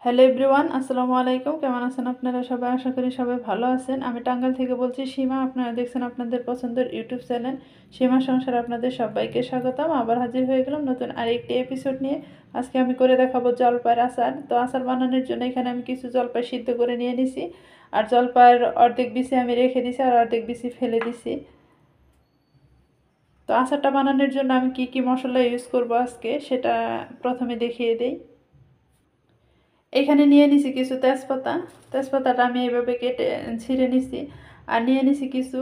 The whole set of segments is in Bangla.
হ্যালো এভরিওয়ান, আসসালামু আলাইকুম। কেমন আছেন আপনারা সবাই? আশা করি সবাই ভালো আছেন। আমি টাঙ্গাইল থেকে বলছি সীমা। আপনারা দেখছেন আপনাদের পছন্দের ইউটিউব চ্যানেল সীমা সংসার। আপনাদের সবাইকে স্বাগতম। আবার হাজির হয়ে গেলাম নতুন আরেকটি এপিসোড নিয়ে। আজকে আমি করে দেখাবো জলপাইয়ের আচার। তো আচার বানানোর জন্য এখানে আমি কিছু জলপাই সিদ্ধ করে নিয়ে নিছি। আর জলপাইয়ের অর্ধেক বিচি আমি রেখে দিছি আর অর্ধেক বিচি ফেলে দিছি। তো আচারটা বানানোর জন্য আমি কি কি মশলা ইউজ করব আজকে সেটা প্রথমে দেখিয়ে দেই। এখানে নিয়ে নিছি কিছু তেজপাতা। তেজপাতাটা আমি এইভাবে কেটে ছিঁড়ে নিছি। আর নিয়ে নিছি কিছু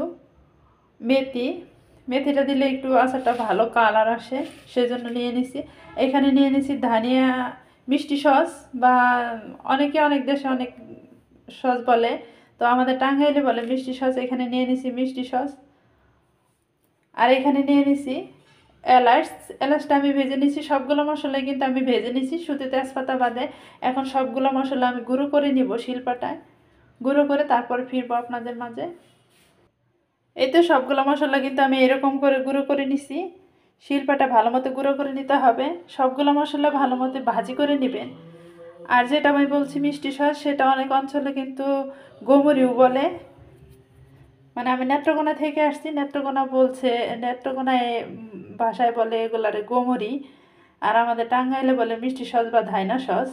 মেথি। মেথিটা দিলে একটু আচারটা ভালো কালার আসে, সেজন্য নিয়ে নিছি। এখানে নিয়ে নিছি ধনিয়া, মিষ্টি সস, বা অনেকে অনেক দেশে অনেক সস বলে, তো আমাদের টাঙ্গাইলে বলে মিষ্টি সস। এখানে নিয়ে নিছি মিষ্টি সস। আর এখানে নিয়ে নিছি এলাচ। এলাচটা আমি ভেজে নিছি। সবগুলো মশলাই কিন্তু আমি ভেজে নিছি, শুধু তেজপাতা বাদে। এখন সবগুলো মশলা আমি গুঁড়ো করে নিব শিলপাটায়। গুঁড়ো করে তারপর ফিরবো আপনাদের মাঝে। এই তো সবগুলো মশলা কিন্তু আমি এরকম করে গুঁড়ো করে নিছি। শিলপাটা ভালো মতো গুঁড়ো করে নিতে হবে। সবগুলো মশলা ভালো মতো ভাজি করে নেবেন। আর যেটা আমি বলছি মিষ্টি সস, সেটা অনেক অঞ্চলে কিন্তু গোমরিও বলে। মানে আমি নেত্রকোনা থেকে আসছি, নেত্রকোনা বলছে, নেত্রকোনায় ভাষায় বলে এগুলারে গোমরি। আর আমাদের টাঙ্গাইলে বলে মিষ্টি সস বা ধাইনা সস।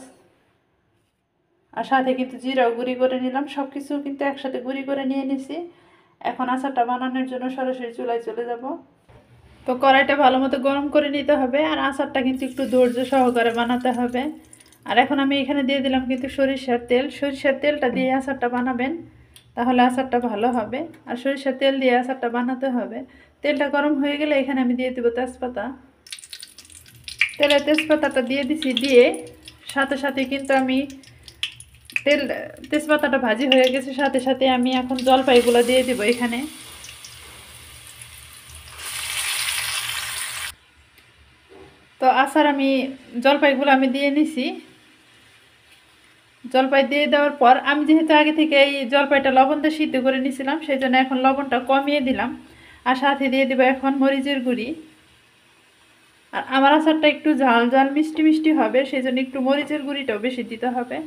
আর সাথে কিন্তু জিরাও গুঁড়ি করে নিলাম। সব কিছু কিন্তু একসাথে গুঁড়ি করে নিয়ে নিছি। এখন আচারটা বানানোর জন্য সরাসরি চুলায় চলে যাব। তো কড়াইটা ভালো মতো গরম করে নিতে হবে। আর আচারটা কিন্তু একটু ধৈর্য সহকারে বানাতে হবে। আর এখন আমি এখানে দিয়ে দিলাম কিন্তু সরিষার তেল। সরিষার তেলটা দিয়ে আচারটা বানাবেন, তাহলে আচারটা ভালো হবে। আর সরিষার তেল দিয়ে আচারটা বানাতে হবে। তেলটা গরম হয়ে গেলে এখানে আমি দিয়ে দেবো তেজপাতা। তেলে তেজপাতাটা দিয়ে দিছি। দিয়ে সাথে সাথে কিন্তু আমি তেজপাতাটা ভাজি হয়ে গেছে, সাথে সাথে আমি এখন জলপাইগুলো দিয়ে দিব এখানে। তো আচার আমি জলপাইগুলো আমি দিয়ে নিছি। জলপাই দিয়ে দেওয়ার পর আমি যেহেতু আগে থেকে এই জলপাইটা লবণ দিয়ে সিদ্ধ করে নিয়েছিলাম, সেই জন্য এখন লবণটা কমিয়ে দিলাম। আর সাথে দিয়ে দেবো এখন মরিচের গুঁড়ি। আর আমার আচারটা একটু ঝাল ঝাল মিষ্টি মিষ্টি হবে, সেই জন্য একটু মরিচের গুঁড়িটাও বেশি দিতে হবে।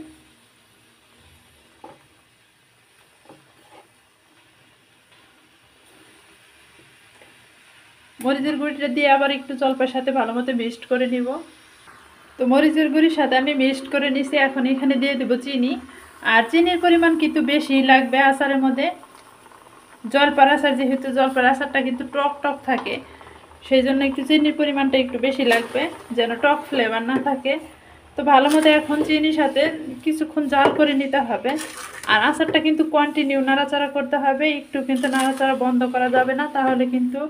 মরিচের গুঁড়িটা দিয়ে আবার একটু জলপাইয়ের সাথে ভালো মতো মিক্সড করে নিব। তো মরিচের গুঁড়ির সাথে আমি মিক্সড করে নিছি। এখন এখানে দিয়ে দেবো চিনি। আর চিনির পরিমাণ কিন্তু বেশি লাগবে আচারের মধ্যে। জলপাইয়ের আচার যেহেতু, জলপাইয়ের আচারটা কিন্তু টক টক থাকে, সেই জন্য একটু চিনির পরিমাণটা একটু বেশি লাগবে, যেন টক ফ্লেভার না থাকে। তো ভালো মতো এখন চিনির সাথে কিছুক্ষণ জাল করে নিতে হবে। আর আচারটা কিন্তু কন্টিনিউ নাড়াচাড়া করতে হবে, একটু কিন্তু নাড়াচাড়া বন্ধ করা যাবে না, তাহলে কিন্তু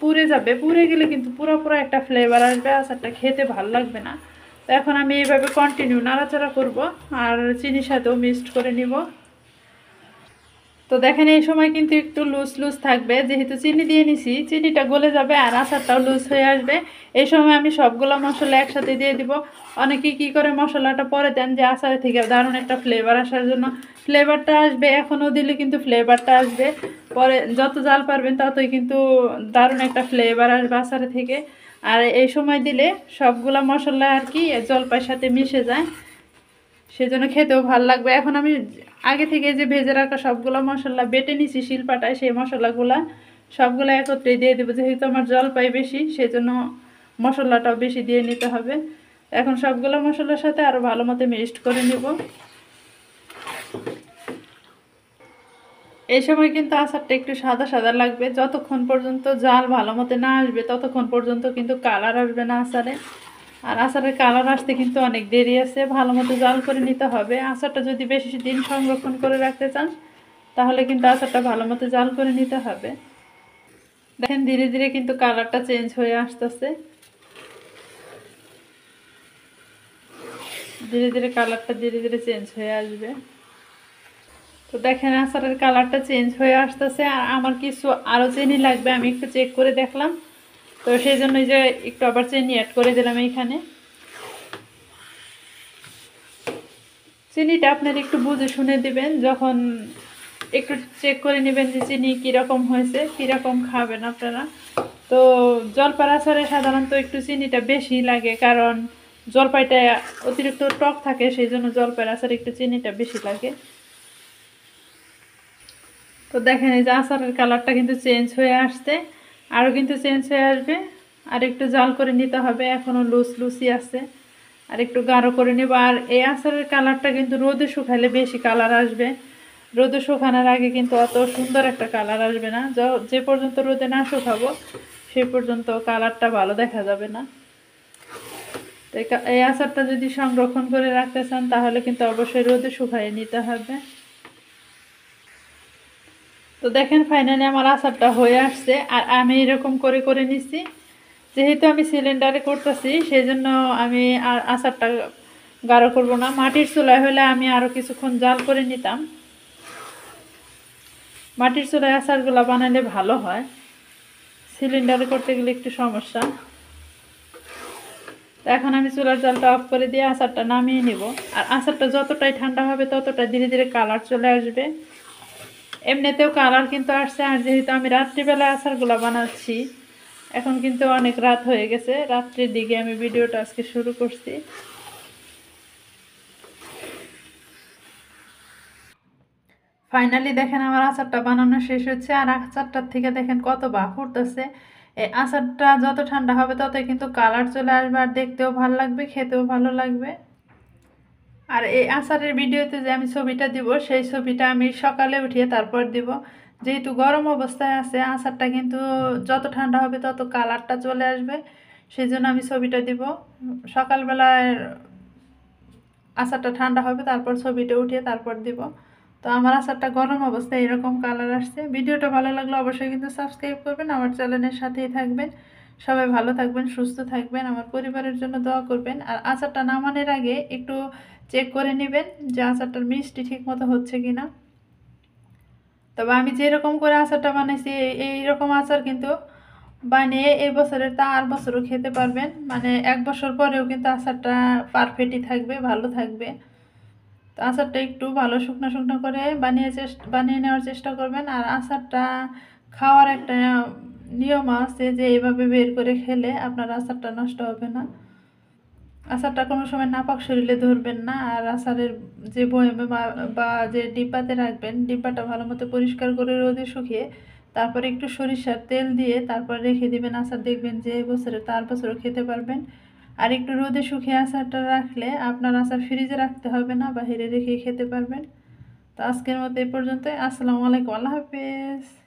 পুড়ে যাবে। পুড়ে গেলে কিন্তু পুরো একটা ফ্লেভার আসবে, আচারটা খেতে ভালো লাগবে না। তো এখন আমি এইভাবে কন্টিনিউ নাড়াচাড়া করব আর চিনির সাথেও মিক্সড করে নিব। তো দেখেন এই সময় কিন্তু একটু লুজ লুজ থাকবে, যেহেতু চিনি দিয়ে নিছি, চিনিটা গলে যাবে আর আচারটাও লুজ হয়ে আসবে। এই সময় আমি সবগুলো মশলা একসাথে দিয়ে দিব। অনেকে কি করে মশলাটা পরে দেন যে আচারে থেকে দারুণ একটা ফ্লেভার আসার জন্য। ফ্লেভারটা আসবে, এখনও দিলে কিন্তু ফ্লেভারটা আসবে। পরে যত জাল পারবেন ততই কিন্তু দারুণ একটা ফ্লেভার আসবে আচারে থেকে। আর এই সময় দিলে সবগুলা মশলা আর কি জলপাইয়ের সাথে মিশে যায়, সেজন্য খেতেও ভালো লাগবে। এখন আমি আগে থেকে যে ভেজে রাখা সবগুলো মশলা বেটে নিছি শিলপাটায়, সেই মশলাগুলা সবগুলো একত্রে দিয়ে দেবো। যেহেতু আমার জলপাই বেশি, সেই জন্য মশলাটাও বেশি দিয়ে নিতে হবে। এখন সবগুলো মশলার সাথে আরও ভালো মতো মিক্সড করে নেব। এই সময় কিন্তু আচারটা একটু সাদা সাদা লাগবে। যতক্ষণ পর্যন্ত জাল ভালো মতো না আসবে ততক্ষণ পর্যন্ত কিন্তু কালার আসবে না আচারে। আর আচারের কালার আসতে কিন্তু অনেক দেরি আছে, ভালো মতো জাল করে নিতে হবে। আচারটা যদি বেশি দিন সংরক্ষণ করে রাখতে চান, তাহলে কিন্তু আচারটা ভালো মতো জাল করে নিতে হবে। দেখেন ধীরে ধীরে কিন্তু কালারটা চেঞ্জ হয়ে আসতেছে। ধীরে ধীরে কালারটা ধীরে ধীরে চেঞ্জ হয়ে আসবে। তো দেখেন আচারের কালারটা চেঞ্জ হয়ে আসতেছে। আর আমার কিছু আরও চিনি লাগবে, আমি একটু চেক করে দেখলাম, তো সেই জন্য যে একটু আবার চিনি অ্যাড করে দিলাম এইখানে। চিনিটা আপনার একটু বুঝে শুনে দিবেন, যখন একটু চেক করে নেবেন যে চিনি কীরকম হয়েছে, কীরকম খাবেন আপনারা। তো জলপাইয়ের আচারে সাধারণত একটু চিনিটা বেশি লাগে, কারণ জলপাইটা অতিরিক্ত টক থাকে, সেই জন্য জলপাইয়ের আচারে একটু চিনিটা বেশি লাগে। তো দেখেন এই যে আচারের কালারটা কিন্তু চেঞ্জ হয়ে আসছে, আরও কিন্তু চেঞ্জ হয়ে আসবে। আর একটু জাল করে নিতে হবে, এখনও লুসি আছে, আর একটু গাঢ় করে নেব। আর এই আচারের কালারটা কিন্তু রোদে শুকাইলে বেশি কালার আসবে, রোদে শুকানোর আগে কিন্তু অত সুন্দর একটা কালার আসবে না। যে পর্যন্ত রোদে না শুকাবো সে পর্যন্ত কালারটা ভালো দেখা যাবে না। তো এই আচারটা যদি সংরক্ষণ করে রাখতে চান তাহলে কিন্তু অবশ্যই রোদে শুকাইয়ে নিতে হবে। তো দেখেন ফাইনালি আমার আচারটা হয়ে আসছে। আর আমি এরকম করে করে নিছি, যেহেতু আমি সিলিন্ডারে করতেছি সেই জন্য আমি আর আচারটা গাঢ় করব না। মাটির চুলায় হলে আমি আরও কিছুক্ষণ জাল করে নিতাম। মাটির চুলায় আচারগুলো বানালে ভালো হয়, সিলিন্ডারে করতে গেলে একটু সমস্যা। তো এখন আমি চুলার জালটা অফ করে দিয়ে আচারটা নামিয়ে নিব। আর আচারটা যতটাই ঠান্ডা হবে ততটাই ধীরে ধীরে কালার চলে আসবে। এমনিতেও কালার কিন্তু আসছে। আর যেহেতু আমি রাত্রিবেলা আচারগুলো বানাচ্ছি, এখন কিন্তু অনেক রাত হয়ে গেছে, রাত্রির দিকে আমি ভিডিওটা আজকে শুরু করছি। ফাইনালি দেখেন আমার আচারটা বানানো শেষ হচ্ছে। আর আচারটার থেকে দেখেন কত ভাপ উঠতেছে। এই আচারটা যত ঠান্ডা হবে ততই কিন্তু কালার চলে আসবে, আর দেখতেও ভালো লাগবে, খেতেও ভালো লাগবে। আর এই আচারের ভিডিওতে যে আমি ছবিটা দিব সেই ছবিটা আমি সকালে উঠিয়ে তারপর দিব, যেহেতু গরম অবস্থায় আছে আচারটা কিন্তু যত ঠান্ডা হবে তত কালারটা চলে আসবে, সেই জন্য আমি ছবিটা দিব সকালবেলায়। আচারটা ঠান্ডা হবে তারপর ছবিটা উঠিয়ে তারপর দিব। তো আমার আচারটা গরম অবস্থায় এরকম কালার আসছে। ভিডিওটা ভালো লাগলে অবশ্যই কিন্তু সাবস্ক্রাইব করবেন, আমার চ্যানেলের সাথেই থাকবেন। সবাই ভালো থাকবেন, সুস্থ থাকবেন, আমার পরিবারের জন্য দোয়া করবেন। আর আচারটা নামানোর আগে একটু চেক করে নেবেন যে আচারটার মিষ্টি ঠিক মতো হচ্ছে কিনা। তবে আমি যেরকম করে আচারটা বানাইছি এইরকম আচার কিন্তু বানিয়ে এই বছরের তা আর বছরও খেতে পারবেন, মানে 1 বছর পরেও কিন্তু আচারটা পারফেক্টই থাকবে, ভালো থাকবে। তো আচারটা একটু ভালো শুকনো শুকনো করে বানিয়ে নেওয়ার চেষ্টা করবেন। আর আচারটা খাওয়ার একটা নিয়ম আছে যে এইভাবে বের করে খেলে আপনার আচারটা নষ্ট হবে না। আচারটা কোনো সময় নাপাক শরীরে ধরবেন না। আর আচারের যে বয়ামে বা যে ডিব্বাতে রাখবেন, ডিব্বাটা ভালো মতো পরিষ্কার করে রোদে শুকিয়ে তারপরে একটু সরিষার তেল দিয়ে তারপর রেখে দিবেন। আচার দেখবেন যে বছরে তার বছরও খেতে পারবেন। আর একটু রোদে শুকিয়ে আচারটা রাখলে আপনার আচার ফ্রিজে রাখতে হবে না, বাইরে রেখে খেতে পারবেন। তো আজকের মতো এই পর্যন্তই। আসসালামু আলাইকুম, আল্লাহ হাফেজ।